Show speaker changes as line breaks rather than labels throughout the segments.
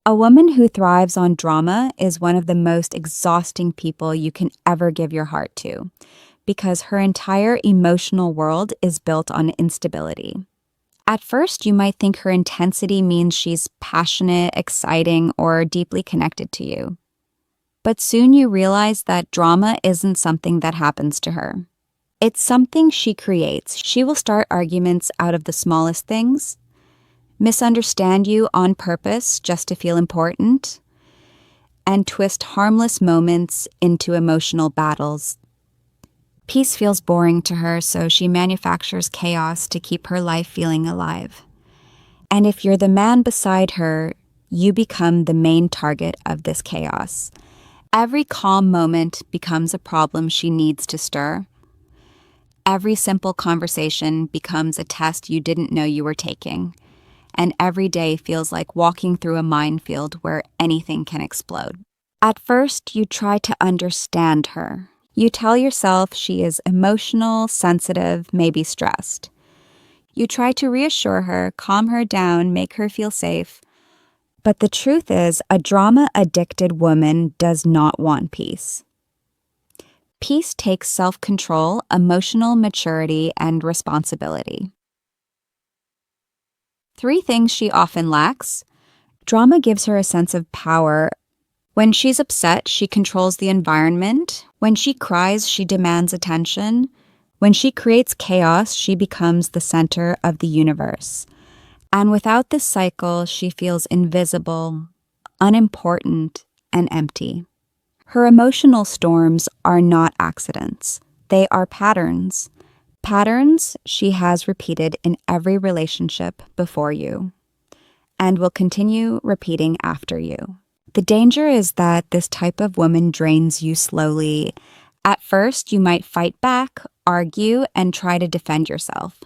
A woman who thrives on drama is one of the most exhausting people you can ever give your heart to, because her entire emotional world is built on instability. At first, you might think her intensity means she's passionate, exciting, or deeply connected to you. But soon you realize that drama isn't something that happens to her. It's something she creates. She will start arguments out of the smallest things, misunderstand you on purpose just to feel important, and twist harmless moments into emotional battles. Peace feels boring to her, so she manufactures chaos to keep her life feeling alive. And if you're the man beside her, you become the main target of this chaos. Every calm moment becomes a problem she needs to stir. Every simple conversation becomes a test you didn't know you were taking. And every day feels like walking through a minefield where anything can explode. At first, you try to understand her. You tell yourself she is emotional, sensitive, maybe stressed. You try to reassure her, calm her down, make her feel safe. But the truth is, a drama-addicted woman does not want peace. Peace takes self-control, emotional maturity, and responsibility. 3 things she often lacks. Drama gives her a sense of power. When she's upset, she controls the environment. When she cries, she demands attention. When she creates chaos, she becomes the center of the universe. And without this cycle, she feels invisible, unimportant, and empty. Her emotional storms are not accidents. They are patterns. Patterns she has repeated in every relationship before you, and will continue repeating after you. The danger is that this type of woman drains you slowly. At first, you might fight back, argue, and try to defend yourself.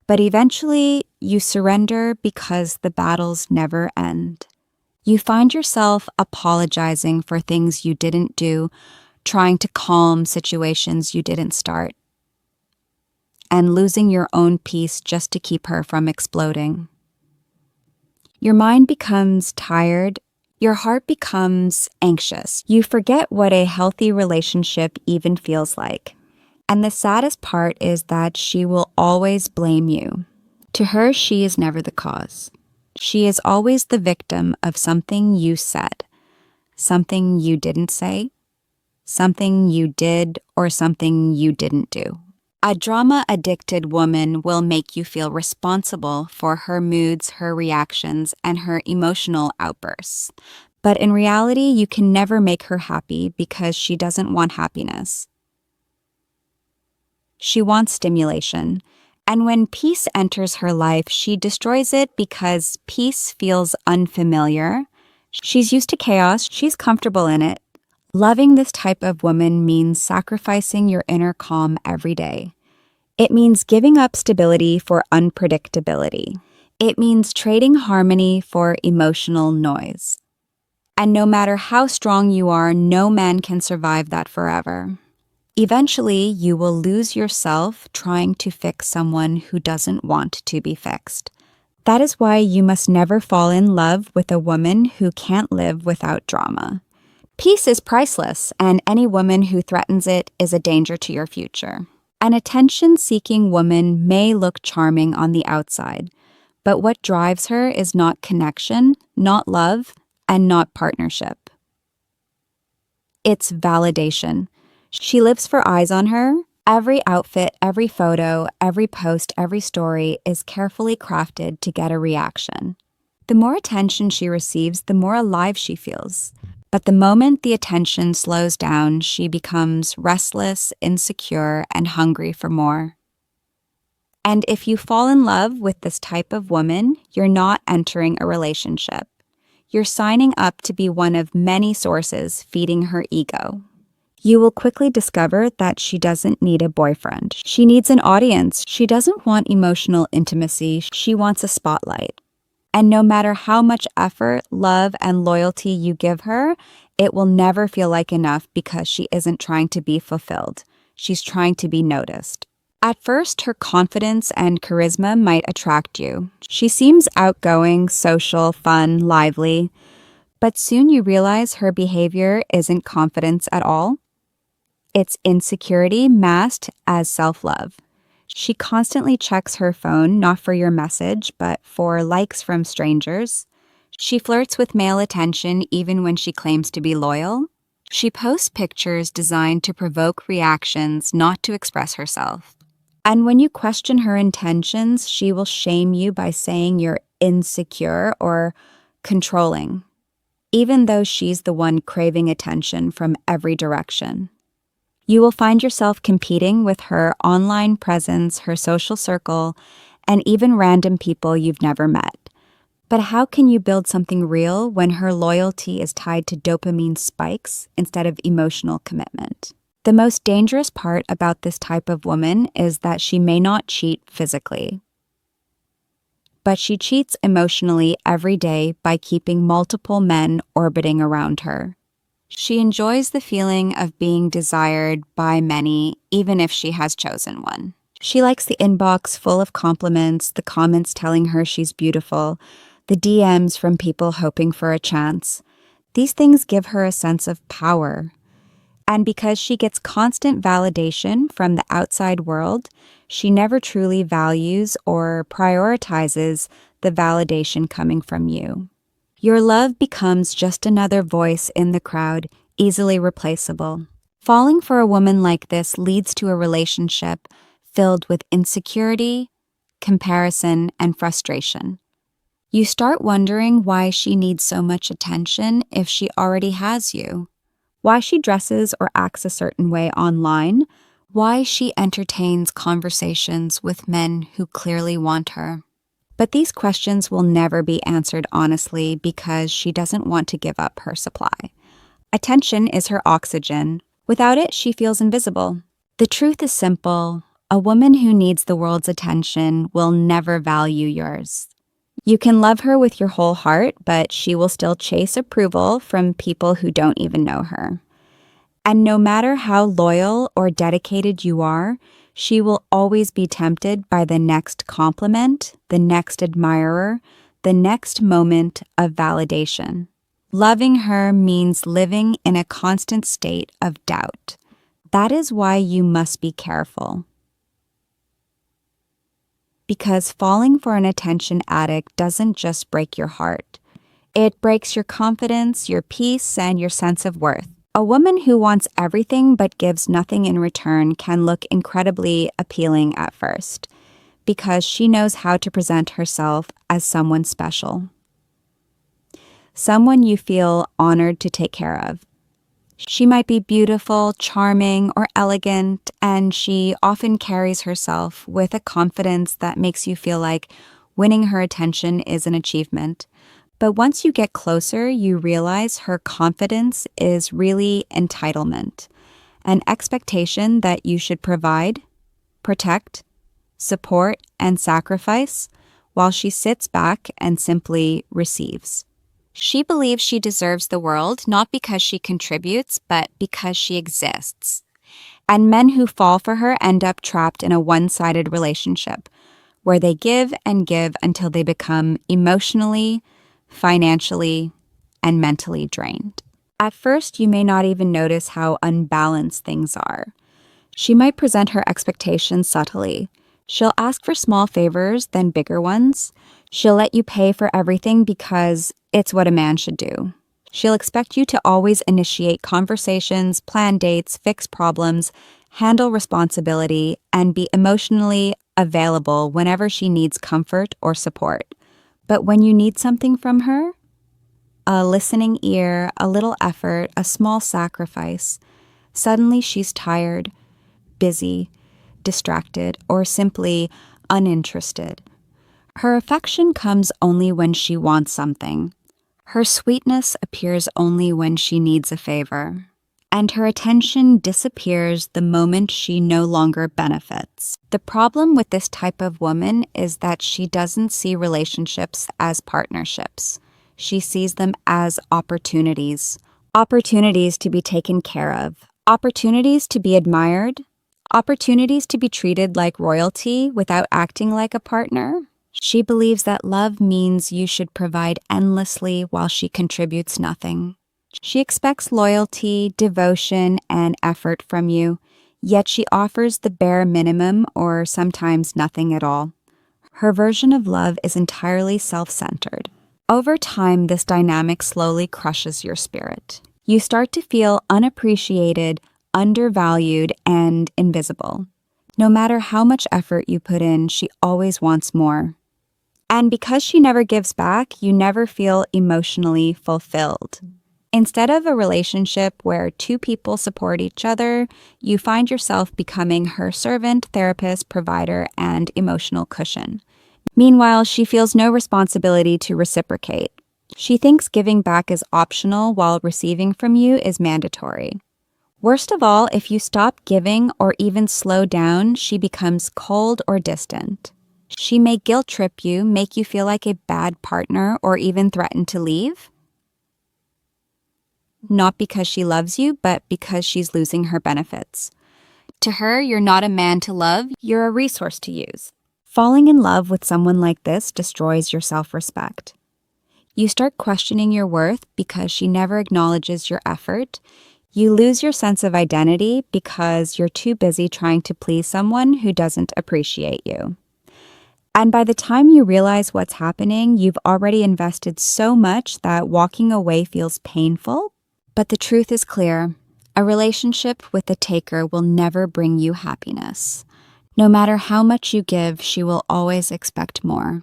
But eventually, you surrender because the battles never end. You find yourself apologizing for things you didn't do, trying to calm situations you didn't start, and losing your own peace just to keep her from exploding. Your mind becomes tired. Your heart becomes anxious. You forget what a healthy relationship even feels like. And the saddest part is that she will always blame you. To her, she is never the cause. She is always the victim of something you said, something you didn't say, something you did, or something you didn't do. A drama-addicted woman will make you feel responsible for her moods, her reactions, and her emotional outbursts. But in reality, you can never make her happy because she doesn't want happiness. She wants stimulation. And when peace enters her life, she destroys it because peace feels unfamiliar. She's used to chaos. She's comfortable in it. Loving this type of woman means sacrificing your inner calm every day. It means giving up stability for unpredictability. It means trading harmony for emotional noise. And no matter how strong you are, no man can survive that forever. Eventually, you will lose yourself trying to fix someone who doesn't want to be fixed. That is why you must never fall in love with a woman who can't live without drama. Peace is priceless, and any woman who threatens it is a danger to your future. An attention-seeking woman may look charming on the outside, but what drives her is not connection, not love, and not partnership. It's validation. She lives for eyes on her. Every outfit, every photo, every post, every story is carefully crafted to get a reaction. The more attention she receives, the more alive she feels. But the moment the attention slows down, she becomes restless, insecure, and hungry for more. And if you fall in love with this type of woman, you're not entering a relationship. You're signing up to be one of many sources feeding her ego. You will quickly discover that she doesn't need a boyfriend. She needs an audience. She doesn't want emotional intimacy. She wants a spotlight. And no matter how much effort, love, and loyalty you give her, it will never feel like enough because she isn't trying to be fulfilled. She's trying to be noticed. At first, her confidence and charisma might attract you. She seems outgoing, social, fun, lively, but soon you realize her behavior isn't confidence at all. It's insecurity masked as self-love. She constantly checks her phone not for your message, but for likes from strangers. She flirts with male attention even when she claims to be loyal. She posts pictures designed to provoke reactions, not to express herself. And when you question her intentions, she will shame you by saying you're insecure or controlling, even though she's the one craving attention from every direction. You will find yourself competing with her online presence, her social circle, and even random people you've never met. But how can you build something real when her loyalty is tied to dopamine spikes instead of emotional commitment? The most dangerous part about this type of woman is that she may not cheat physically, but she cheats emotionally every day by keeping multiple men orbiting around her. She enjoys the feeling of being desired by many, even if she has chosen one. She likes the inbox full of compliments, the comments telling her she's beautiful, the DMs from people hoping for a chance. These things give her a sense of power. And because she gets constant validation from the outside world, she never truly values or prioritizes the validation coming from you. Your love becomes just another voice in the crowd, easily replaceable. Falling for a woman like this leads to a relationship filled with insecurity, comparison, and frustration. You start wondering why she needs so much attention if she already has you. Why she dresses or acts a certain way online, why she entertains conversations with men who clearly want her. But these questions will never be answered honestly because she doesn't want to give up her supply. Attention is her oxygen. Without it, she feels invisible. The truth is simple. A woman who needs the world's attention will never value yours. You can love her with your whole heart, but she will still chase approval from people who don't even know her. And no matter how loyal or dedicated you are, she will always be tempted by the next compliment, the next admirer, the next moment of validation. Loving her means living in a constant state of doubt. That is why you must be careful. Because falling for an attention addict doesn't just break your heart. It breaks your confidence, your peace, and your sense of worth. A woman who wants everything but gives nothing in return can look incredibly appealing at first, because she knows how to present herself as someone special. Someone you feel honored to take care of. She might be beautiful, charming, or elegant, and she often carries herself with a confidence that makes you feel like winning her attention is an achievement. But once you get closer, you realize her confidence is really entitlement, an expectation that you should provide, protect, support, and sacrifice, while she sits back and simply receives. She believes she deserves the world not because she contributes, but because she exists. And men who fall for her end up trapped in a one-sided relationship, where they give and give until they become emotionally, financially, and mentally drained. At first, you may not even notice how unbalanced things are. She might present her expectations subtly. She'll ask for small favors, then bigger ones. She'll let you pay for everything because it's what a man should do. She'll expect you to always initiate conversations, plan dates, fix problems, handle responsibility, and be emotionally available whenever she needs comfort or support. But when you need something from her, a listening ear, a little effort, a small sacrifice, suddenly she's tired, busy, distracted, or simply uninterested. Her affection comes only when she wants something. Her sweetness appears only when she needs a favor. And her attention disappears the moment she no longer benefits. The problem with this type of woman is that she doesn't see relationships as partnerships. She sees them as opportunities. Opportunities to be taken care of. Opportunities to be admired, Opportunities to be treated like royalty without acting like a partner. She believes that love means you should provide endlessly while she contributes nothing. She expects loyalty, devotion, and effort from you, yet she offers the bare minimum or sometimes nothing at all. Her version of love is entirely self-centered. Over time, this dynamic slowly crushes your spirit. You start to feel unappreciated, undervalued, and invisible. No matter how much effort you put in, she always wants more. And because she never gives back, you never feel emotionally fulfilled. Instead of a relationship where two people support each other, you find yourself becoming her servant, therapist, provider, and emotional cushion. Meanwhile, she feels no responsibility to reciprocate. She thinks giving back is optional while receiving from you is mandatory. Worst of all, if you stop giving or even slow down, she becomes cold or distant. She may guilt trip you, make you feel like a bad partner, or even threaten to leave. Not because she loves you, but because she's losing her benefits. To her, you're not a man to love, you're a resource to use. Falling in love with someone like this destroys your self-respect. You start questioning your worth because she never acknowledges your effort. You lose your sense of identity because you're too busy trying to please someone who doesn't appreciate you. And by the time you realize what's happening, you've already invested so much that walking away feels painful. But the truth is clear. A relationship with a taker will never bring you happiness. No matter how much you give, she will always expect more.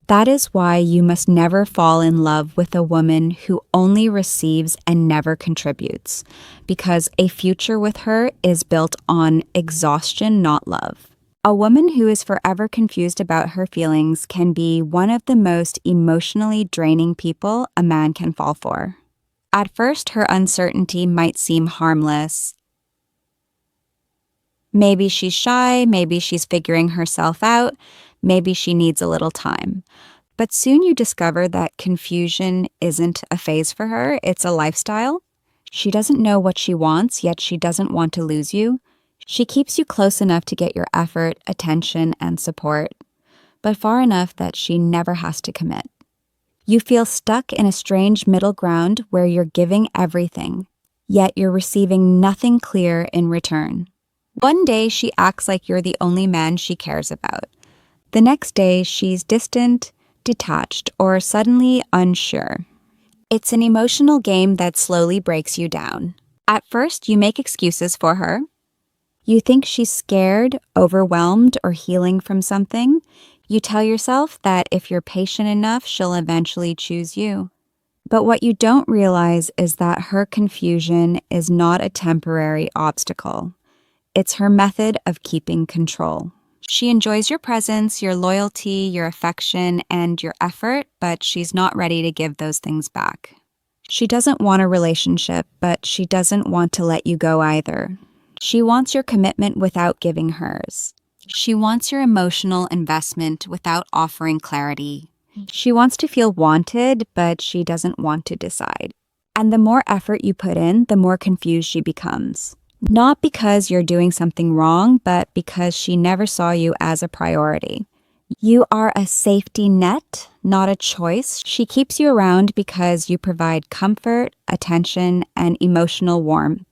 That is why you must never fall in love with a woman who only receives and never contributes, because a future with her is built on exhaustion, not love. A woman who is forever confused about her feelings can be one of the most emotionally draining people a man can fall for. At first, her uncertainty might seem harmless. Maybe she's shy, maybe she's figuring herself out, maybe she needs a little time. But soon you discover that confusion isn't a phase for her, it's a lifestyle. She doesn't know what she wants, yet she doesn't want to lose you. She keeps you close enough to get your effort, attention, and support, but far enough that she never has to commit. You feel stuck in a strange middle ground where you're giving everything, yet you're receiving nothing clear in return. One day she acts like you're the only man she cares about. The next day she's distant, detached, or suddenly unsure. It's an emotional game that slowly breaks you down. At first, you make excuses for her. You think she's scared, overwhelmed, or healing from something. You tell yourself that if you're patient enough, she'll eventually choose you. But what you don't realize is that her confusion is not a temporary obstacle. It's her method of keeping control. She enjoys your presence, your loyalty, your affection, and your effort, but she's not ready to give those things back. She doesn't want a relationship, but she doesn't want to let you go either. She wants your commitment without giving hers. She wants your emotional investment without offering clarity. She wants to feel wanted, but she doesn't want to decide. And the more effort you put in, the more confused she becomes. Not because you're doing something wrong, but because she never saw you as a priority. You are a safety net, not a choice. She keeps you around because you provide comfort, attention, and emotional warmth,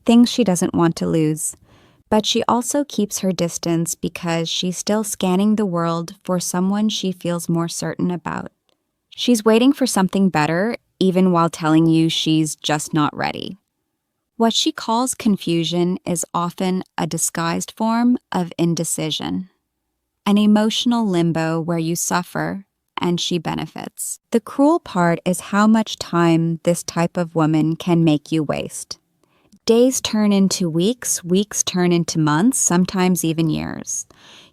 things she doesn't want to lose. But she also keeps her distance because she's still scanning the world for someone she feels more certain about. She's waiting for something better, even while telling you she's just not ready. What she calls confusion is often a disguised form of indecision, an emotional limbo where you suffer and she benefits. The cruel part is how much time this type of woman can make you waste. Days turn into weeks, weeks turn into months, sometimes even years.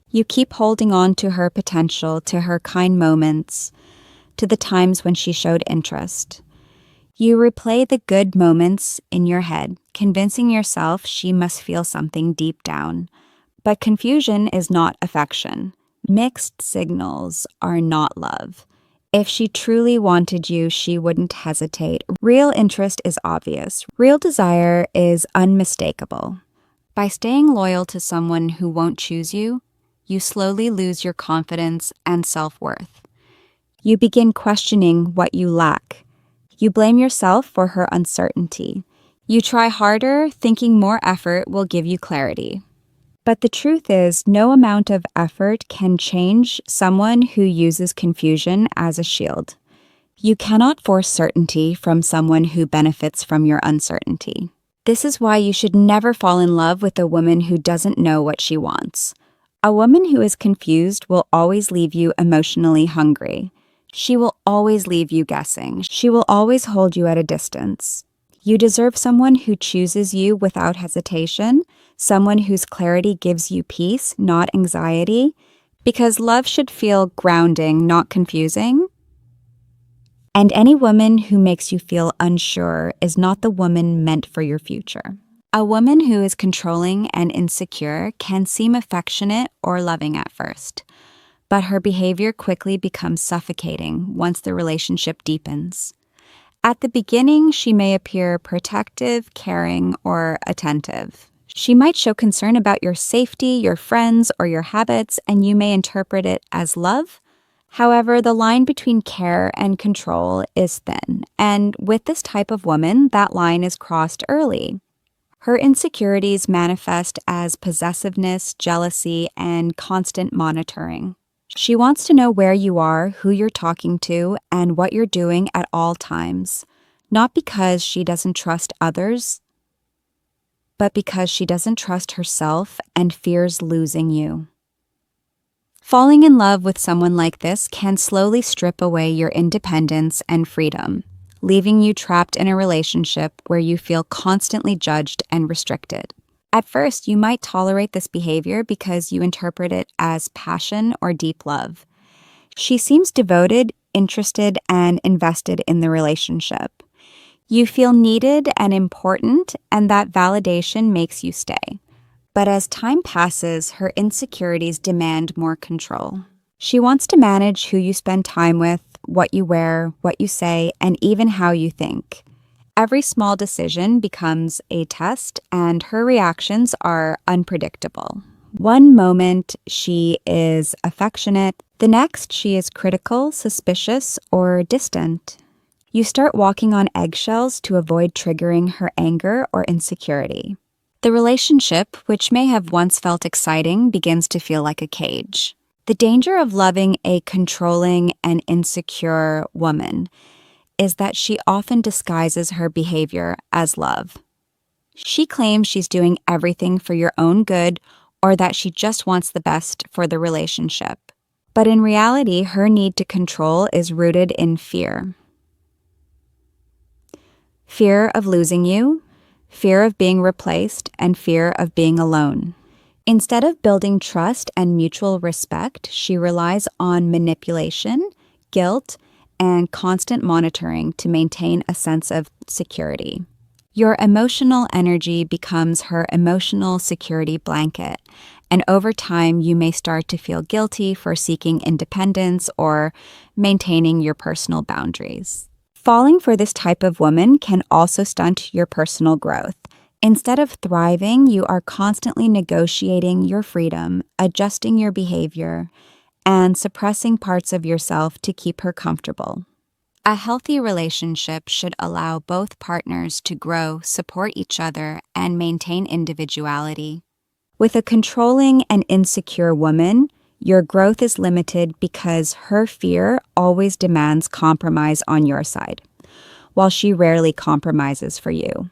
You keep holding on to her potential, to her kind moments, to the times when she showed interest. You replay the good moments in your head, convincing yourself she must feel something deep down. But confusion is not affection. Mixed signals are not love. If she truly wanted you, she wouldn't hesitate. Real interest is obvious. Real desire is unmistakable. By staying loyal to someone who won't choose you, you slowly lose your confidence and self-worth. You begin questioning what you lack. You blame yourself for her uncertainty. You try harder, thinking more effort will give you clarity. But the truth is, no amount of effort can change someone who uses confusion as a shield. You cannot force certainty from someone who benefits from your uncertainty. This is why you should never fall in love with a woman who doesn't know what she wants. A woman who is confused will always leave you emotionally hungry. She will always leave you guessing. She will always hold you at a distance. You deserve someone who chooses you without hesitation, someone whose clarity gives you peace, not anxiety, because love should feel grounding, not confusing. And any woman who makes you feel unsure is not the woman meant for your future. A woman who is controlling and insecure can seem affectionate or loving at first, but her behavior quickly becomes suffocating once the relationship deepens. At the beginning, she may appear protective, caring, or attentive. She might show concern about your safety, your friends, or your habits, and you may interpret it as love. However, the line between care and control is thin, and with this type of woman, that line is crossed early. Her insecurities manifest as possessiveness, jealousy, and constant monitoring. She wants to know where you are, who you're talking to, and what you're doing at all times, not because she doesn't trust others, but because she doesn't trust herself and fears losing you. Falling in love with someone like this can slowly strip away your independence and freedom, leaving you trapped in a relationship where you feel constantly judged and restricted. At first, you might tolerate this behavior because you interpret it as passion or deep love. She seems devoted, interested, and invested in the relationship. You feel needed and important, and that validation makes you stay. But as time passes, her insecurities demand more control. She wants to manage who you spend time with, what you wear, what you say, and even how you think. Every small decision becomes a test, and her reactions are unpredictable. One moment she is affectionate, the next she is critical, suspicious, or distant. You start walking on eggshells to avoid triggering her anger or insecurity. The relationship, which may have once felt exciting, begins to feel like a cage. The danger of loving a controlling and insecure woman is that she often disguises her behavior as love. She claims she's doing everything for your own good or that she just wants the best for the relationship. But in reality, her need to control is rooted in fear. Fear of losing you, fear of being replaced, and fear of being alone. Instead of building trust and mutual respect, she relies on manipulation, guilt, and constant monitoring to maintain a sense of security. Your emotional energy becomes her emotional security blanket, and over time you may start to feel guilty for seeking independence or maintaining your personal boundaries. Falling for this type of woman can also stunt your personal growth. Instead of thriving, you are constantly negotiating your freedom, adjusting your behavior, and suppressing parts of yourself to keep her comfortable. A healthy relationship should allow both partners to grow, support each other, and maintain individuality. With a controlling and insecure woman, your growth is limited because her fear always demands compromise on your side, while she rarely compromises for you.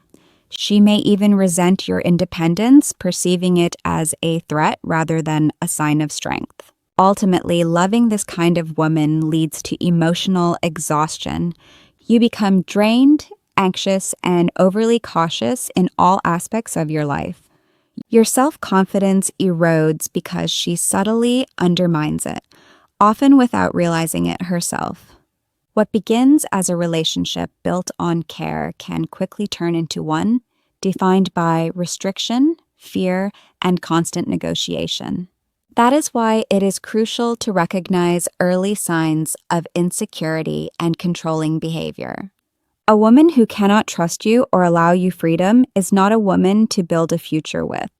She may even resent your independence, perceiving it as a threat rather than a sign of strength. Ultimately, loving this kind of woman leads to emotional exhaustion. You become drained, anxious, and overly cautious in all aspects of your life. Your self-confidence erodes because she subtly undermines it, often without realizing it herself. What begins as a relationship built on care can quickly turn into one defined by restriction, fear, and constant negotiation. That is why it is crucial to recognize early signs of insecurity and controlling behavior. A woman who cannot trust you or allow you freedom is not a woman to build a future with.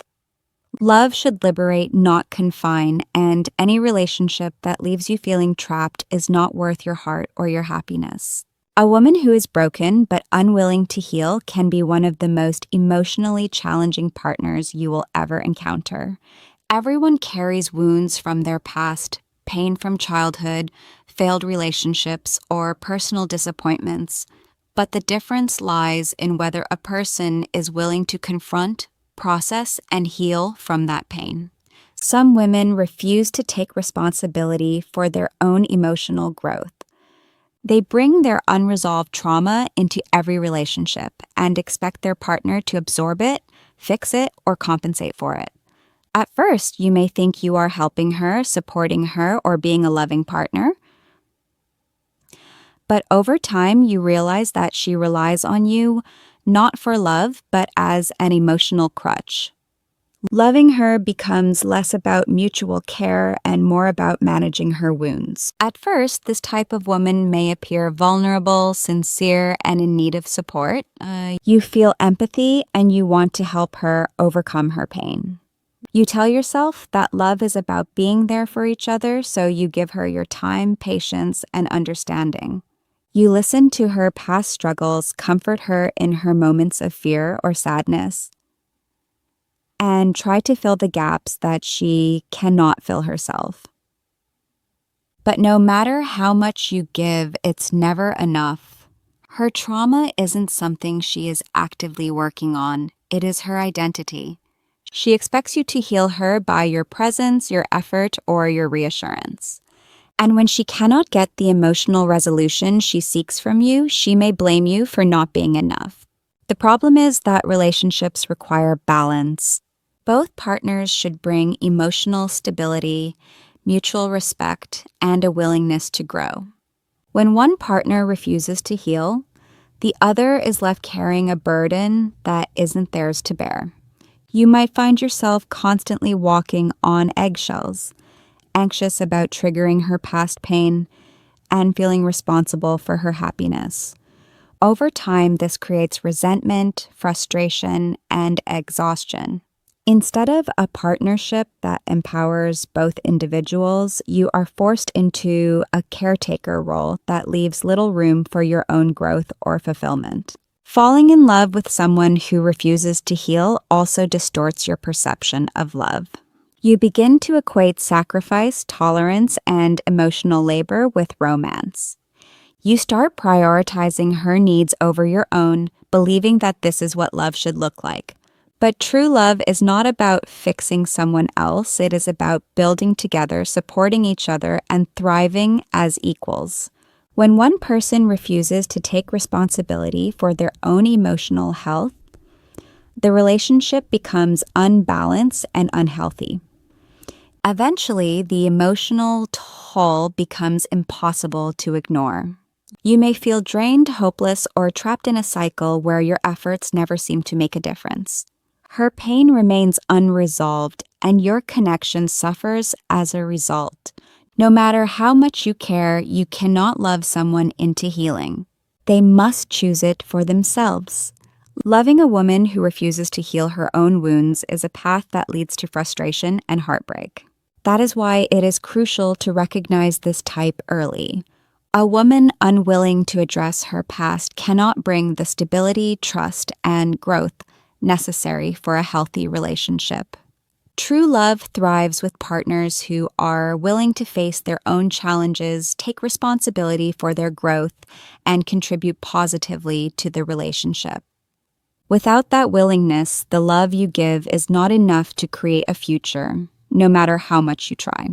Love should liberate, not confine, and any relationship that leaves you feeling trapped is not worth your heart or your happiness. A woman who is broken but unwilling to heal can be one of the most emotionally challenging partners you will ever encounter. Everyone carries wounds from their past, pain from childhood, failed relationships, or personal disappointments. But the difference lies in whether a person is willing to confront, process, and heal from that pain. Some women refuse to take responsibility for their own emotional growth. They bring their unresolved trauma into every relationship and expect their partner to absorb it, fix it, or compensate for it. At first, you may think you are helping her, supporting her, or being a loving partner. But over time, you realize that she relies on you not for love, but as an emotional crutch. Loving her becomes less about mutual care and more about managing her wounds. At first, this type of woman may appear vulnerable, sincere, and in need of support. You feel empathy and you want to help her overcome her pain. You tell yourself that love is about being there for each other, so you give her your time, patience, and understanding. You listen to her past struggles, comfort her in her moments of fear or sadness, and try to fill the gaps that she cannot fill herself. But no matter how much you give, it's never enough. Her trauma isn't something she is actively working on, it is her identity. She expects you to heal her by your presence, your effort, or your reassurance. And when she cannot get the emotional resolution she seeks from you, she may blame you for not being enough. The problem is that relationships require balance. Both partners should bring emotional stability, mutual respect, and a willingness to grow. When one partner refuses to heal, the other is left carrying a burden that isn't theirs to bear. You might find yourself constantly walking on eggshells, anxious about triggering her past pain and feeling responsible for her happiness. Over time, this creates resentment, frustration, and exhaustion. Instead of a partnership that empowers both individuals, you are forced into a caretaker role that leaves little room for your own growth or fulfillment. Falling in love with someone who refuses to heal also distorts your perception of love. You begin to equate sacrifice, tolerance, and emotional labor with romance. You start prioritizing her needs over your own, believing that this is what love should look like. But true love is not about fixing someone else. It is about building together, supporting each other, and thriving as equals. When one person refuses to take responsibility for their own emotional health, the relationship becomes unbalanced and unhealthy. Eventually, the emotional toll becomes impossible to ignore. You may feel drained, hopeless, or trapped in a cycle where your efforts never seem to make a difference. Her pain remains unresolved, and your connection suffers as a result. No matter how much you care, you cannot love someone into healing. They must choose it for themselves. Loving a woman who refuses to heal her own wounds is a path that leads to frustration and heartbreak. That is why it is crucial to recognize this type early. A woman unwilling to address her past cannot bring the stability, trust, and growth necessary for a healthy relationship. True love thrives with partners who are willing to face their own challenges, take responsibility for their growth, and contribute positively to the relationship. Without that willingness, the love you give is not enough to create a future, no matter how much you try.